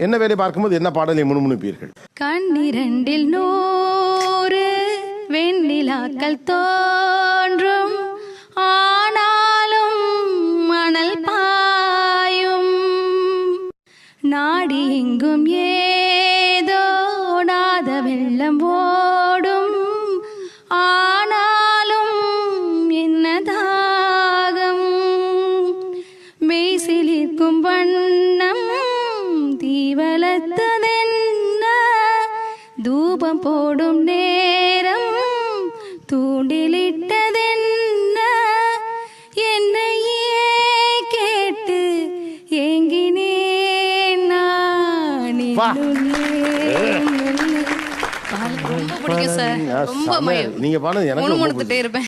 என்ன வேலை பார்க்கும்போது என்ன பாடலை முணுமுணுப்பீர்கள்? கண்ணிரண்டில் 100 வெண்ணிலாக்கள் தோன்றும், ஆனாலும் மணல் பாயும், நாடி எங்கும் ஏதோ நாத வெள்ளம் ஓடும், ஆனாலும் என்ன தாகம், மெய்சிலிருக்கும் வண்ணம் தீவலத்ததென்ன, தூபம் போடும் நேரம் தூண்டிலிட்டதென்ன, என்னையே கேட்டு ஏங்கினேன் நான். ரொம்ப பிடிக்கும் சார், ரொம்ப நீங்க பாடுறது எனக்கு முணுமுணுத்துட்டே இருப்பேன்.